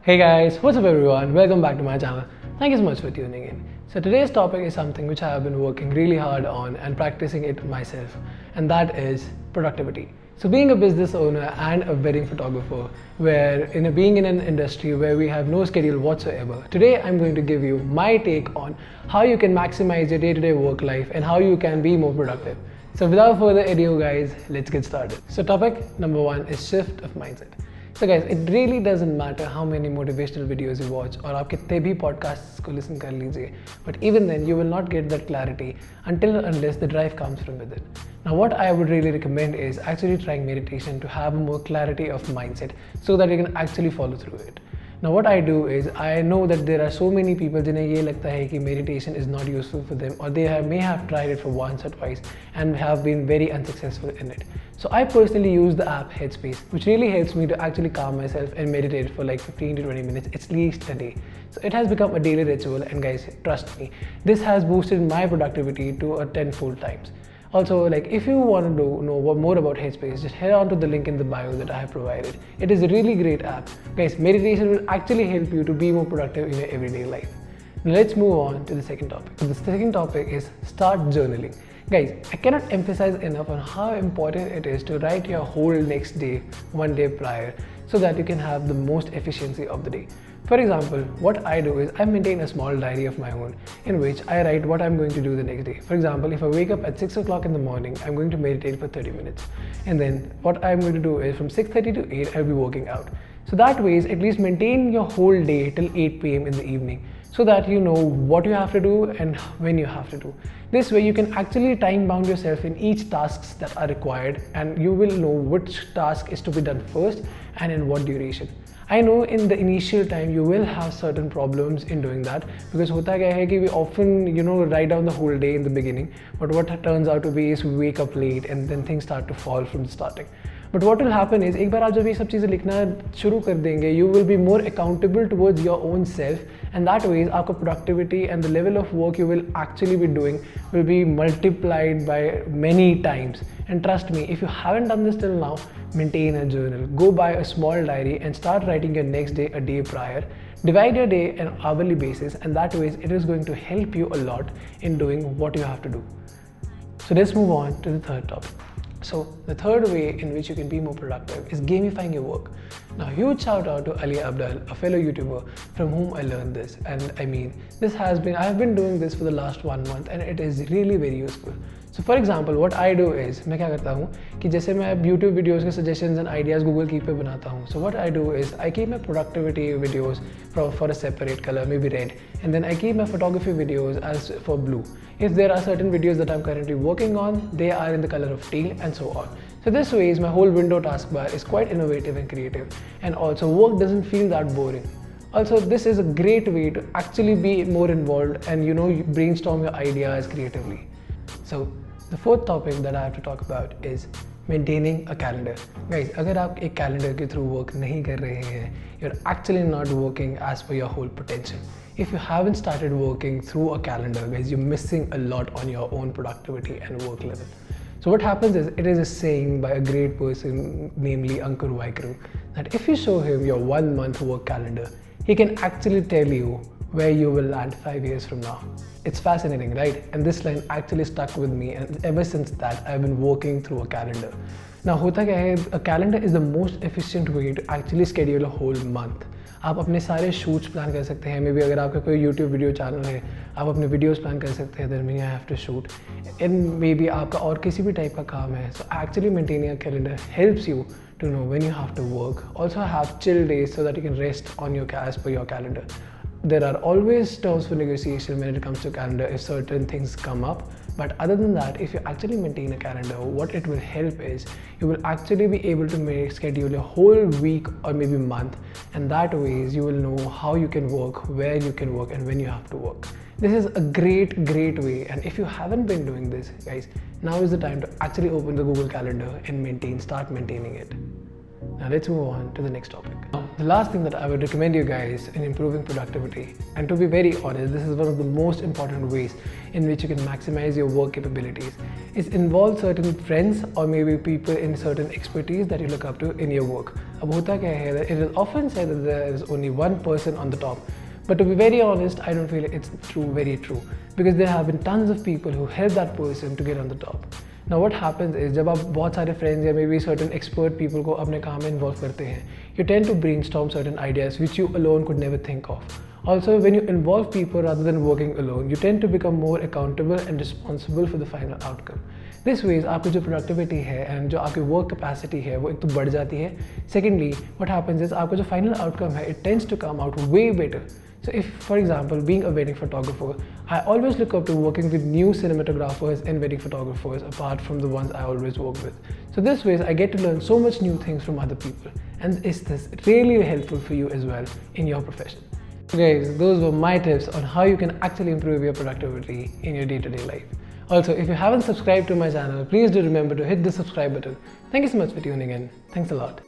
Hey guys, what's up everyone? Welcome back to my channel. Thank you so much for tuning in. So today's topic is something which I have been working really hard on and practicing it myself, and that is productivity. So being a business owner and a wedding photographer, being in an industry where we have no schedule whatsoever, today I'm going to give you my take on how you can maximize your day-to-day work life and how you can be more productive. So without further ado guys, let's get started. So topic number one is shift of mindset. So guys, it really doesn't matter how many motivational videos you watch or आप कितने भी podcasts को listen कर लीजिए, but even then you will not get that clarity until unless the drive comes from within. Now what I would really recommend is actually trying meditation to have more clarity of mindset so that you can actually follow through it. Now what I do is I know that there are so many people जिन्हें ये लगता है कि meditation is not useful for them or may have tried it for once or twice and have been very unsuccessful in it. So I personally use the app Headspace, which really helps me to actually calm myself and meditate for like 15 to 20 minutes at least a day. So it has become a daily ritual, and guys, trust me, this has boosted my productivity to a tenfold times. Also, like if you want to know more about Headspace, just head on to the link in the bio that I have provided. It is a really great app. Guys, meditation will actually help you to be more productive in your everyday life. Now let's move on to the second topic. So the second topic is start journaling. Guys, I cannot emphasize enough on how important it is to write your whole next day one day prior so that you can have the most efficiency of the day. For example, what I do is I maintain a small diary of my own in which I write what I'm going to do the next day. For example, if I wake up at 6 o'clock in the morning, I'm going to meditate for 30 minutes. And then what I'm going to do is from 6:30 to 8, I'll be working out. So that way, at least maintain your whole day till 8 p.m. in the evening so that you know what you have to do and when you have to do. This way you can actually time bound yourself in each tasks that are required, and you will know which task is to be done first and in what duration. I know in the initial time you will have certain problems in doing that because होता क्या है कि we often write down the whole day in the beginning, but what turns out to be is we wake up late and then things start to fall from the starting. But what will happen is एक बार आप जब ये सब चीज़ें लिखना शुरू कर देंगे, you will be more accountable towards your own self, and that way आपका productivity and the level of work you will actually be doing will be multiplied by many times. And trust me, if you haven't done this till now, maintain a journal. Go buy a small diary and start writing your next day a day prior. Divide your day on an hourly basis, and that way it is going to help you a lot in doing what you have to do. So let's move on to the third topic. So the third way in which you can be more productive is gamifying your work. Now huge shout out to Ali Abdal, a fellow YouTuber from whom I learned this, and I mean I have been doing this for the last 1 month and it is really very useful. So for example, what I do is मैं क्या करता हूँ कि जैसे मैं YouTube videos के suggestions and ideas Google Keep पे बनाता हूँ. So what I do is I keep my productivity videos for a separate color, maybe red, and then I keep my photography videos as for blue. If there are certain videos that I'm currently working on, they are in the color of teal and so on. So this way my whole window taskbar is quite innovative and creative, and also work doesn't feel that boring. Also, this is a great way to actually be more involved and you brainstorm your ideas creatively. So the fourth topic that I have to talk about is maintaining a calendar. Guys, अगर आप एक calendar के through work नहीं कर रहे हैं, you're actually not working as per your whole potential. If you haven't started working through a calendar, guys, you're missing a lot on your own productivity and work level. So what happens is, it is a saying by a great person, namely Ankur Vaikru, that if you show him your 1 month work calendar, he can actually tell you where you will land 5 years from now. It's fascinating, right? And this line actually stuck with me, and ever since that I've been working through a calendar. Now होता क्या है, a calendar is the most efficient way to actually schedule a whole month. आप अपने सारे shoots plan कर सकते हैं. May be अगर आपका कोई यूट्यूब वीडियो चैनल है, आप अपने वीडियोस प्लान कर सकते हैं. Then mean I have to shoot, and maybe आपका और किसी भी टाइप का काम है. So actually maintaining a calendar helps you to know when you have to work. Also have chill days so that you can rest on your as per your calendar. There are always terms for negotiation when it comes to calendar if certain things come up, but other than that, if you actually maintain a calendar, what it will help is you will actually be able to schedule a whole week or maybe month, and that ways you will know how you can work, where you can work, and when you have to work. This is a great way, and if you haven't been doing this, guys, now is the time to actually open the Google Calendar and start maintaining it. Now let's move on to the next topic. the last thing that I would recommend you guys in improving productivity, and to be very honest, this is one of the most important ways in which you can maximize your work capabilities, is involve certain friends or maybe people in certain expertise that you look up to in your work. Ab hota kya hai that it is often said that there is only one person on the top. But to be very honest, I don't feel it's very true, because there have been tons of people who help that person to get on the top. Now what happens is, जब आप बहुत सारे friends या maybe certain expert people को अपने काम में involve करते हैं, you tend to brainstorm certain ideas which you alone could never think of. Also, when you involve people rather than working alone, you tend to become more accountable and responsible for the final outcome. This ways आपकी जो productivity है and जो आपकी work capacity है वो एक तो बढ़ जाती है. Secondly, what happens is आपका जो final outcome है, it tends to come out way better. So if, for example, being a wedding photographer, I always look up to working with new cinematographers and wedding photographers apart from the ones I always work with. So this ways I get to learn so much new things from other people, and is this really helpful for you as well in your profession. So guys, those were my tips on how you can actually improve your productivity in your day-to-day life. Also, if you haven't subscribed to my channel, please do remember to hit the subscribe button. Thank you so much for tuning in. Thanks a lot.